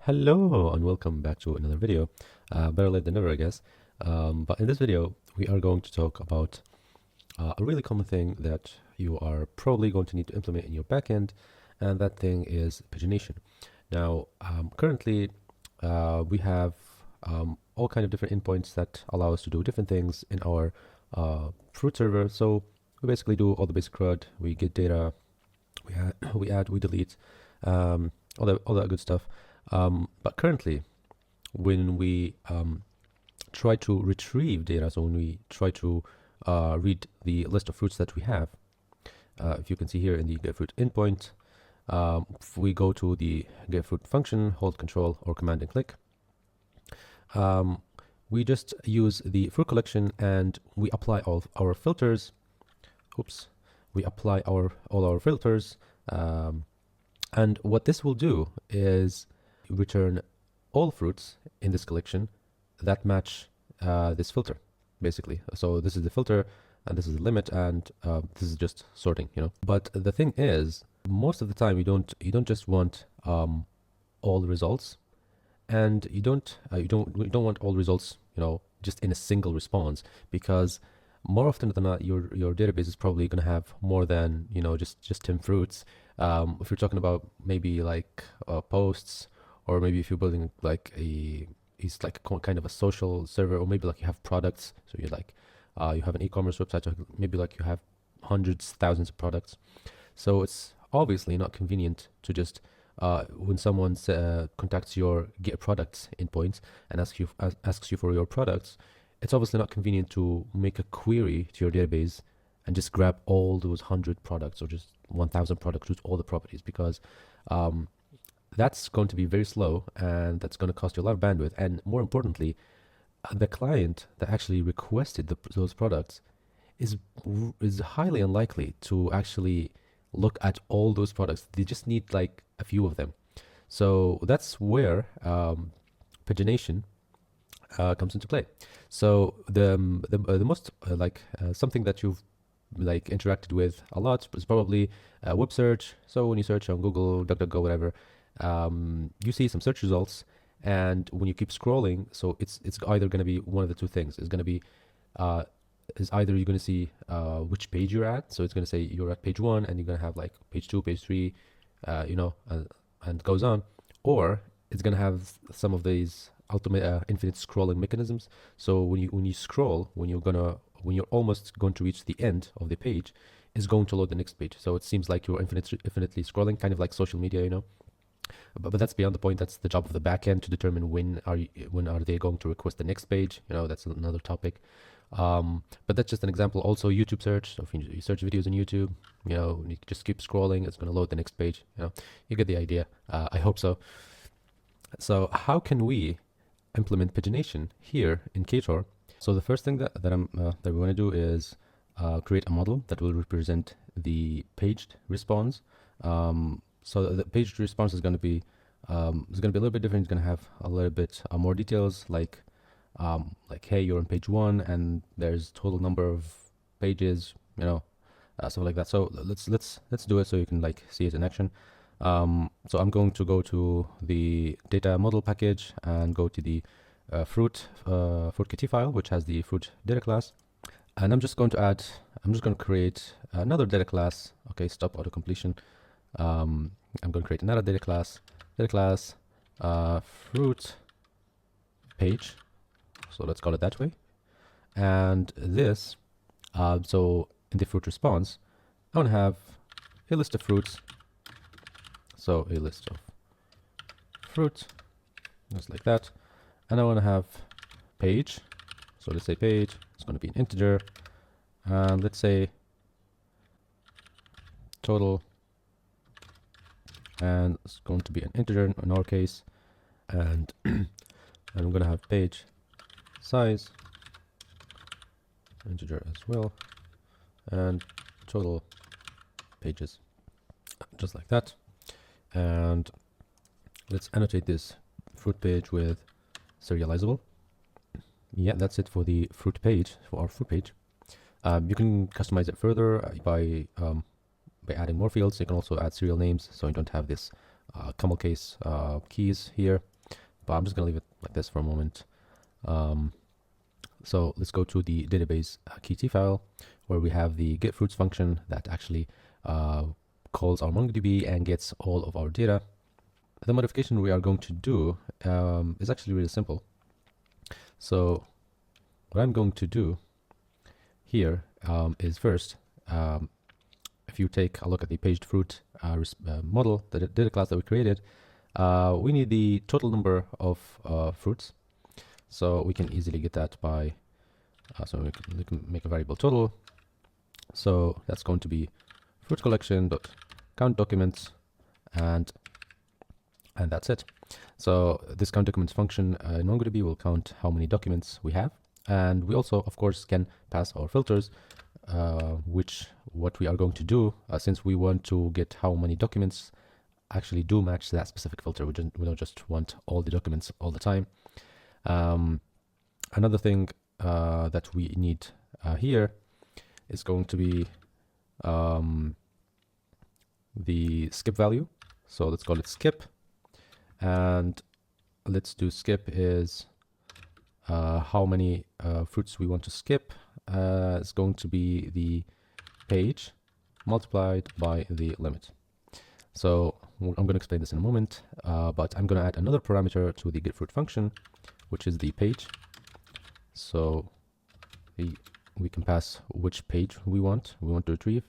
Hello and welcome back to another video. Better late than never, I guess. But in this video, we are going to talk about a really common thing that you are probably going to need to implement in your backend, and that thing is pagination. Now, currently, we have all kind of different endpoints that allow us to do different things in our fruit server. So we basically do all the basic CRUD. We get data, we add, we delete, all that good stuff. But currently, when we try to retrieve data, so when we try to read the list of fruits that we have, if you can see here in the getFruit endpoint, if we go to the getFruit function, hold Control or Command and click, we just use the fruit collection and we apply all our filters. Oops, we apply all our filters, and what this will do is return all fruits in this collection that match this filter, basically. So this is the filter and this is the limit, and this is just sorting, But the thing is, most of the time you don't just want all the results, and you don't want all results, just in a single response, because more often than not your database is probably going to have more than just 10 fruits. If you're talking about maybe like posts, or maybe if you're building like it's like a kind of a social server, or maybe like you have products, so you're like you have an e-commerce website, so maybe like you have hundreds, thousands of products. So it's obviously not convenient to just when someone contacts your get products endpoints and asks you for your products, it's obviously not convenient to make a query to your database and just grab all those 100 products or just 1,000 products with all the properties, because that's going to be very slow, and that's going to cost you a lot of bandwidth. And more importantly, the client that actually requested those products is highly unlikely to actually look at all those products. They just need like a few of them. So that's where pagination comes into play. So the most something that you've interacted with a lot is probably web search. So when you search on Google, DuckDuckGo, whatever, you see some search results, and when you keep scrolling, so it's either going to be one of the two things. It's going to be is either you're going to see which page you're at, so it's going to say you're at page 1 and you're going to have like page 2, page 3, and goes on, or it's going to have some of these ultimate infinite scrolling mechanisms. So when you scroll, when you're almost going to reach the end of the page, is going to load the next page. So it seems like you're infinitely scrolling, kind of like social media, But that's beyond the point. That's the job of the backend to determine when are they going to request the next page. That's another topic. But that's just an example. Also, YouTube search. So if you search videos on YouTube, you just keep scrolling, it's going to load the next page. You get the idea. I hope so. So how can we implement pagination here in Ktor? So the first thing that we want to do is create a model that will represent the paged response. So the paged response is going to be a little bit different. It's going to have a little bit more details, like hey, you're on page 1 and there's total number of pages, stuff like that. So let's do it so you can see it in action. So I'm going to go to the data model package and go to the fruit Ktor file, which has the fruit data class, and I'm just going to create another data class. Okay, stop auto completion. I'm going to create another data class fruit page, so let's call it that way. And this so in the fruit response, I want to have a list of fruits. So a list of fruit, just like that. And I want to have page. So let's say page, it's going to be an integer. And let's say total, and it's going to be an integer in our case. And I'm going to have page size, integer as well, and total pages, just like that. And let's annotate this fruit page with serializable. Yeah, that's it for the fruit page, for our fruit page. You can customize it further by adding more fields. You can also add serial names, so you don't have this camel case keys here. but I'm just going to leave it like this for a moment. So let's go to the database Ktor file, where we have the getFruits function that actually calls our MongoDB and gets all of our data. The modification we are going to do is actually really simple. So what I'm going to do here is first, if you take a look at the paged fruit model, the data class that we created, we need the total number of fruits. So we can easily get that by, so we can make a variable total. So that's going to be fruit collection dot count documents, and that's it. So this count documents function in MongoDB will count how many documents we have, and we also, of course, can pass our filters, which what we are going to do, since we want to get how many documents actually do match that specific filter. We don't just want all the documents all the time. Another thing that we need here is going to be the skip value. So let's call it skip, and let's do skip is how many fruits we want to skip. It's going to be the page multiplied by the limit. So I'm going to explain this in a moment, but I'm going to add another parameter to the getFruit function, which is the page. So we can pass which page we want to retrieve,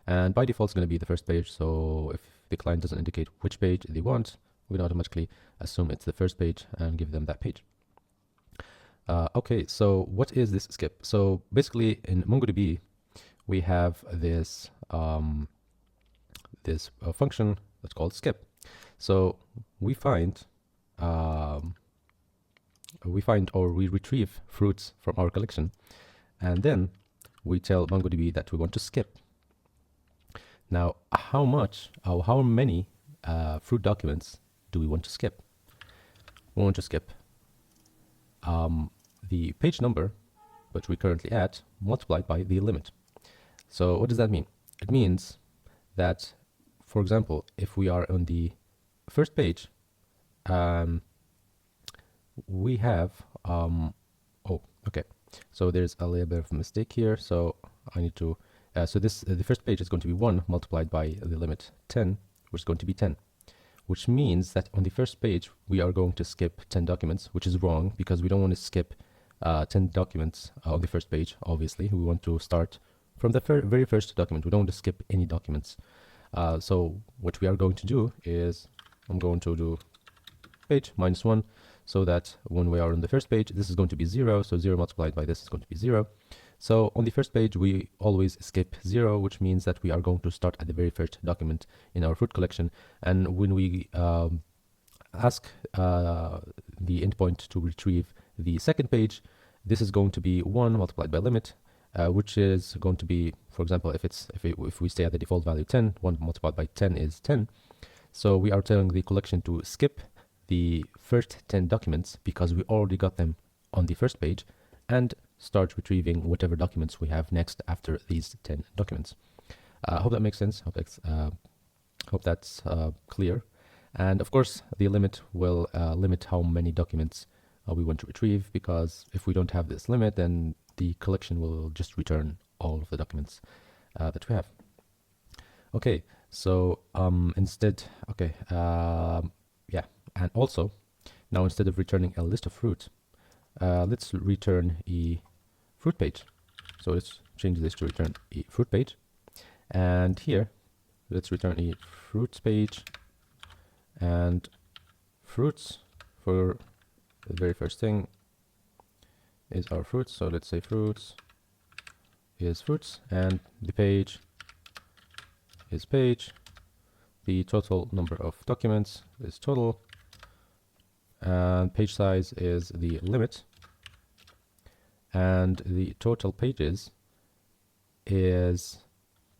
and by default it's going to be the first page. So if the client doesn't indicate which page they want, we can automatically assume it's the first page and give them that page. Okay, so what is this skip? So basically in MongoDB we have this function that's called skip. So we find or we retrieve fruits from our collection, and then we tell MongoDB that we want to skip. Now, how many fruit documents do we want to skip? We want to skip the page number, which we currently at, multiplied by the limit. So what does that mean? It means that, for example, if we are on the first page, we have so there's a little bit of a mistake here. So I need to so the first page is going to be 1 multiplied by the limit 10, which is going to be 10, which means that on the first page we are going to skip 10 documents, which is wrong because we don't want to skip 10 documents on the first page. Obviously we want to start from the very first document. We don't want to skip any documents. So what we are going to do is I'm going to do page -1, so that when we are on the first page, this is going to be 0. So 0 multiplied by this is going to be 0. So on the first page, we always skip 0, which means that we are going to start at the very first document in our fruit collection. And when we ask the endpoint to retrieve the second page, this is going to be 1 multiplied by limit, which is going to be, for example, if we stay at the default value 10, 1 multiplied by 10 is 10. So we are telling the collection to skip the first 10 documents because we already got them on the first page, and start retrieving whatever documents we have next after these 10 documents. I hope that makes sense. Hope that's clear. And of course, the limit will limit how many documents we want to retrieve, because if we don't have this limit, then the collection will just return all of the documents that we have. Okay, so instead, and also, now instead of returning a list of fruit, let's return a fruit page. So let's change this to return a fruit page. And here, let's return a fruits page, and fruits for the very first thing is our fruits. So let's say fruits is fruits, and the page is page. The total number of documents is total, and page size is the limit, and the total pages is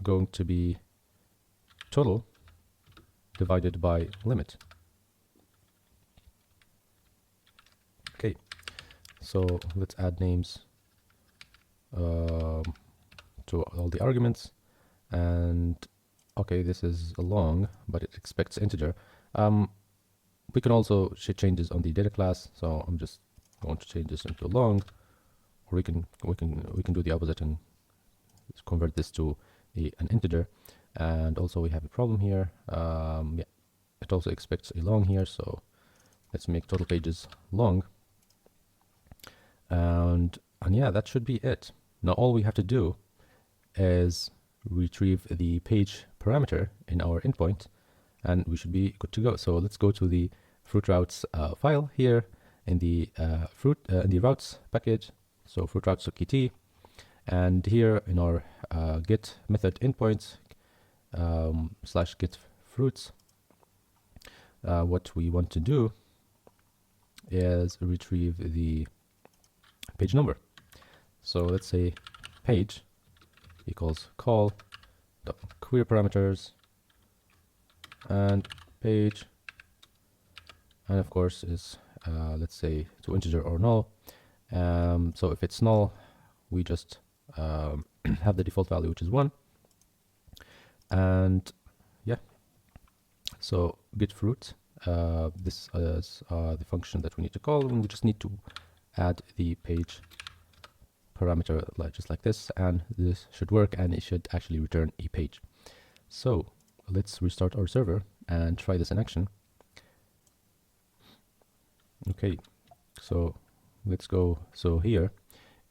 going to be total divided by limit. Okay, so let's add names to all the arguments, and okay, this is long, but it expects integer. We can also change this on the data class. So I'm just going to change this into long, or we can do the opposite and convert this to an integer. And also we have a problem here. Yeah, it also expects a long here, so let's make total pages long. And yeah, that should be it. Now all we have to do is retrieve the page parameter in our endpoint, and we should be good to go. So let's go to the fruit routes file here in the in the routes package. So fruit routes.kt, and here in our get method endpoint slash get fruits, what we want to do is retrieve the page number. So let's say page equals call dot query parameters and page, and of course is let's say to integer or null. So if it's null, we just have the default value, which is 1. And yeah, so get fruit, this is the function that we need to call, and we just need to add the page parameter just like this, and this should work, and it should actually return a page. So let's restart our server and try this in action. Okay, so let's go. So here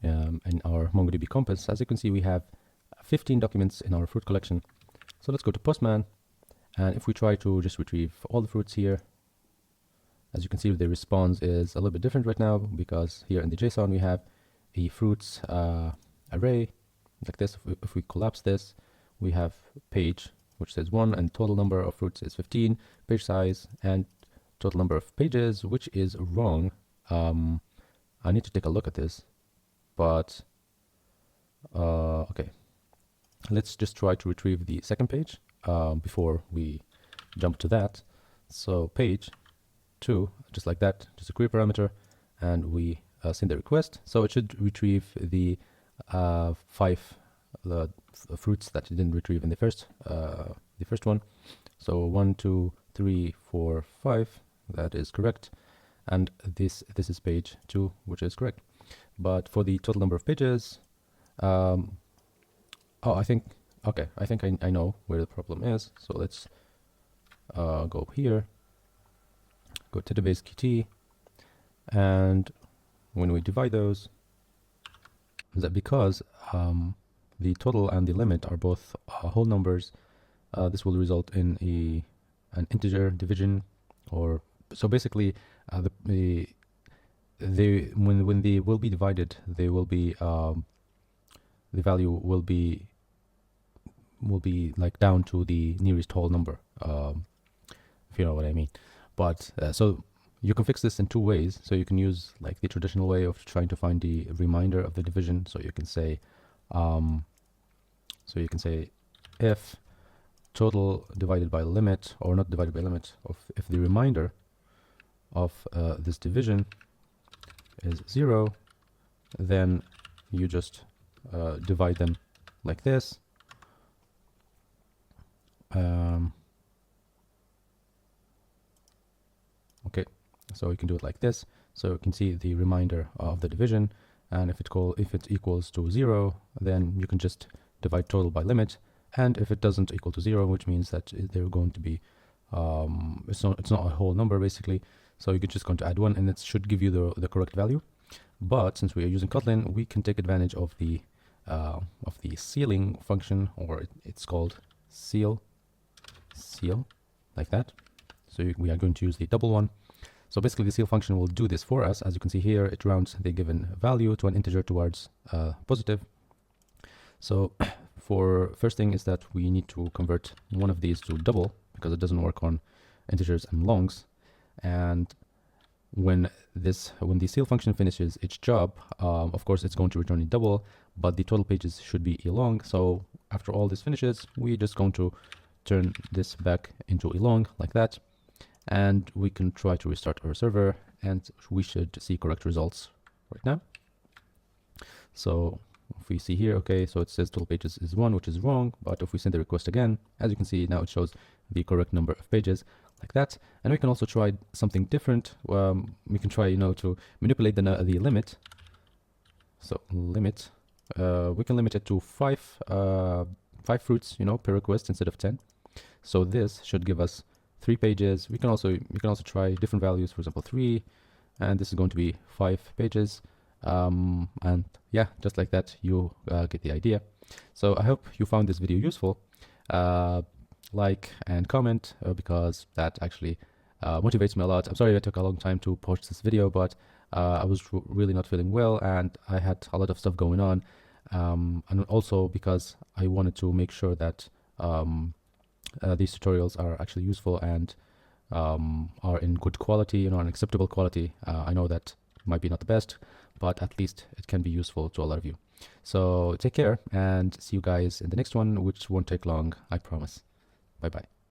in our MongoDB compass, as you can see, we have 15 documents in our fruit collection. So let's go to Postman, and if we try to just retrieve all the fruits here, as you can see, the response is a little bit different right now, because here in the JSON we have a fruits array like this. If we collapse this, we have page, which says 1, and total number of fruits is 15, page size, and total number of pages, which is wrong. I need to take a look at this, but okay, let's just try to retrieve the second page before we jump to that. So page 2, just like that, just a query parameter, and we send the request. So it should retrieve the 5 fruits that it didn't retrieve in the first one. So 1, 2, 3, 4, 5. That is correct, and this is page 2, which is correct. But for the total number of pages, oh, I think I know where the problem is. So let's go here, go to database QT, and when we divide those, is that because the total and the limit are both whole numbers, this will result in an integer division. Or so basically, when they will be divided, they will be the value will be like down to the nearest whole number, if you know what I mean. But so you can fix this in 2 ways. So you can use like the traditional way of trying to find the remainder of the division. So you can say if total divided by limit, or not divided by limit, of if the remainder of this division is 0, then you just divide them like this. Okay, so you can do it like this. So you can see the remainder of the division, and if it equals to 0, then you can just divide total by limit. And if it doesn't equal to 0, which means that they're going to be it's not a whole number basically, so you're just going to add 1, and it should give you the correct value. But since we are using Kotlin, we can take advantage of the sealing function, or it's called seal like that. So we are going to use the double one. So basically the seal function will do this for us. As you can see here, it rounds the given value to an integer towards positive. So for first thing is that we need to convert one of these to double, because it doesn't work on integers and longs. And when the seal function finishes its job, of course it's going to return a double, but the total pages should be a long. So after all this finishes, we're just going to turn this back into a long like that, and we can try to restart our server, and we should see correct results right now. So if we see here, okay, so it says total pages is 1, which is wrong, but if we send the request again, as you can see now, it shows the correct number of pages. like that. And we can also try something different. We can try, to manipulate the limit. So limit, we can limit it to five fruits, per request instead of 10. So this should give us 3 pages. We can also try different values, for example 3, and this is going to be 5 pages. And yeah, just like that, you get the idea. So I hope you found this video useful. Like and comment, because that actually motivates me a lot. I'm sorry it took a long time to post this video, but I was really not feeling well and I had a lot of stuff going on, and also because I wanted to make sure that these tutorials are actually useful and are in good quality, an acceptable quality. I know that might be not the best, but at least it can be useful to a lot of you. So take care and see you guys in the next one, which won't take long, I promise. Bye bye.